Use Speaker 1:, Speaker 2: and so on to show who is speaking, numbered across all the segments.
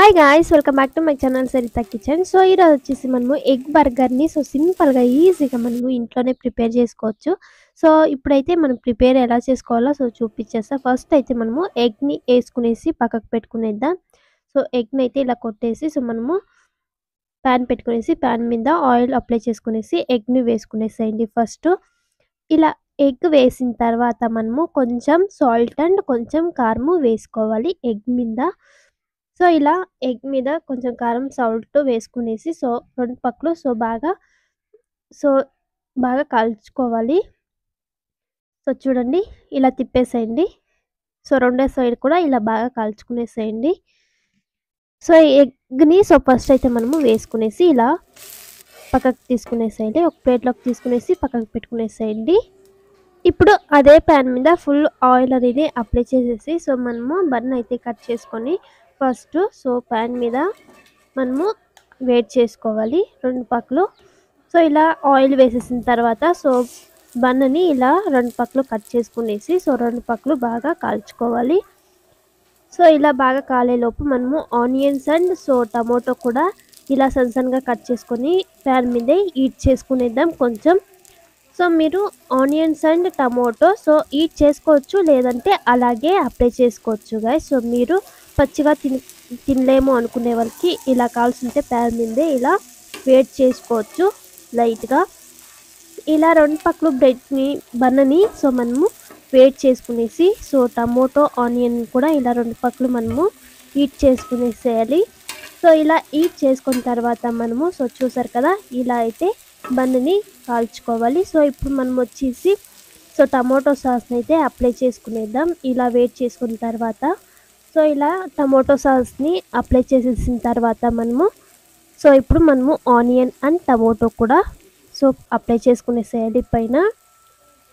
Speaker 1: Hi guys, welcome back to my channel Saritha kitchen. So ఈరోజు వచ్చేసి మనము ఎగ్ బర్గర్ని సింపుల్గా ఈజీగా మనము ఇంట్లోనే ప్రిపేర్ చేసుకోవచ్చు. సో ఇప్పుడైతే మనం ప్రిపేర్ ఎలా చేసుకోవాలో చూపించేస్తా. ఫస్ట్ అయితే మనము ఎగ్ని వేసుకునేసి పక్కకు పెట్టుకునేద్దాం. సో ఎగ్ని అయితే ఇలా కొట్టేసి మనము ప్యాన్ పెట్టుకునేసి ప్యాన్ మీద ఆయిల్ అప్లై చేసుకునేసి ఎగ్ని వేసుకునేసేయండి. ఫస్ట్ ఇలా ఎగ్ వేసిన తర్వాత మనము కొంచెం సాల్ట్ అండ్ కొంచెం కారము వేసుకోవాలి ఎగ్ మీద. సో ఇలా ఎగ్ మీద కొంచెం కారం సాల్ట్ వేసుకునేసి రెండు పక్కలు బాగా కాల్చుకోవాలి. చూడండి ఇలా తిప్పేసేయండి. రెండో సైడ్ కూడా ఇలా బాగా కాల్చుకునేసేయండి. ఎగ్ని ఫస్ట్ అయితే మనము వేసుకునేసి ఇలా పక్కకు తీసుకునేసేయండి. ఒక ప్లేట్లోకి తీసుకునేసి పక్కకు పెట్టుకునేసేయండి. ఇప్పుడు అదే ప్యాన్ మీద ఫుల్ ఆయిల్ అనేది అప్లై చేసేసి మనము బన్ అయితే కట్ చేసుకొని ఫస్ట్ ప్యాన్ మీద మనము వేడి చేసుకోవాలి రెండు పక్కలు. ఇలా ఆయిల్ వేసేసిన తర్వాత బన్నని ఇలా రెండు పక్కలు కట్ చేసుకునేసి రెండు పక్కలు బాగా కాల్చుకోవాలి. ఇలా బాగా కాలేలోపు మనము ఆనియన్స్ అండ్ టమోటో కూడా ఇలా సన్నగా కట్ చేసుకొని ప్యాన్ మీదే హీట్ చేసుకునేద్దాం కొంచెం. మీరు ఆనియన్స్ అండ్ టమోటో హీట్ చేసుకోవచ్చు, లేదంటే అలాగే అప్లై చేసుకోవచ్చు గైస్. మీరు పచ్చిగా తినలేము అనుకునే వాళ్ళకి ఇలా కావాల్సింటే ప్యాన్ మీదే ఇలా వేడి చేసుకోవచ్చు లైట్గా. ఇలా రెండు పక్కలు బన్నని మనము వేడి చేసుకునేసి టమోటో ఆనియన్ కూడా ఇలా రెండు పక్కలు మనము హీట్ చేసుకునేసేయాలి. ఇలా హీట్ చేసుకున్న తర్వాత మనము చూసారు కదా ఇలా అయితే బన్నని కాల్చుకోవాలి. ఇప్పుడు మనం వచ్చేసి టమోటో సాస్ని అయితే అప్లై చేసుకునేద్దాం ఇలా వేడి చేసుకున్న తర్వాత. ఇలా టమోటో సాస్ని అప్లై చేసేసిన తర్వాత మనము ఇప్పుడు మనము ఆనియన్ అండ్ టమోటో కూడా అప్లై చేసుకునేసేయాలి పైన.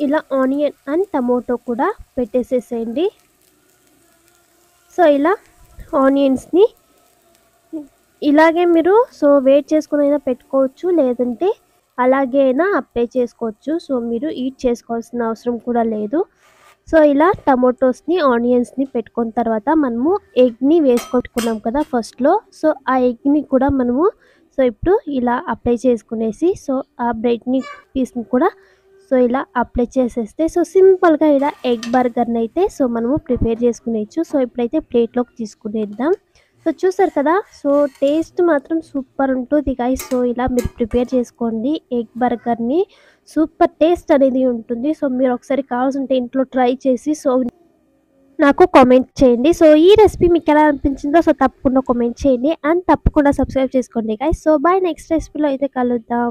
Speaker 1: ఇలా ఆనియన్ అండ్ టమోటో కూడా పెట్టేసేసేయండి. ఇలా ఆనియన్స్ని ఇలాగే మీరు వేడి చేసుకుని అయినా పెట్టుకోవచ్చు, లేదంటే అలాగే అయినా అప్లై చేసుకోవచ్చు. మీరు హీట్ చేసుకోవాల్సిన అవసరం కూడా లేదు. ఇలా టమోటోస్ని ఆనియన్స్ని పెట్టుకున్న తర్వాత మనము ఎగ్ని వేసుకొట్టుకున్నాం కదా ఫస్ట్లో. ఆ ఎగ్ని కూడా మనము ఇప్పుడు ఇలా అప్లై చేసుకునేసి ఆ బ్రెడ్ని పీస్ని కూడా ఇలా అప్లై చేసేస్తే సింపుల్గా ఇలా ఎగ్ బర్గర్ని అయితే మనము ప్రిపేర్ చేసుకునేచ్చు. ఇప్పుడైతే ప్లేట్లోకి తీసుకునేద్దాం. చూసారు కదా టేస్ట్ మాత్రం సూపర్ ఉంటుంది గైస్. ఇలా మీరు ప్రిపేర్ చేసుకోండి ఎగ్ బర్గర్ని, సూపర్ టేస్ట్ అనేది ఉంటుంది. మీరు ఒకసారి కావాల్సింటే ఇంట్లో ట్రై చేసి నాకు కామెంట్ చేయండి. ఈ రెసిపీ మీకు ఎలా అనిపించిందో తప్పకుండా కామెంట్ చేయండి అండ్ తప్పకుండా సబ్స్క్రైబ్ చేసుకోండి గైస్. బాయ్, నెక్స్ట్ రెసిపీలో అయితే కలుద్దాం.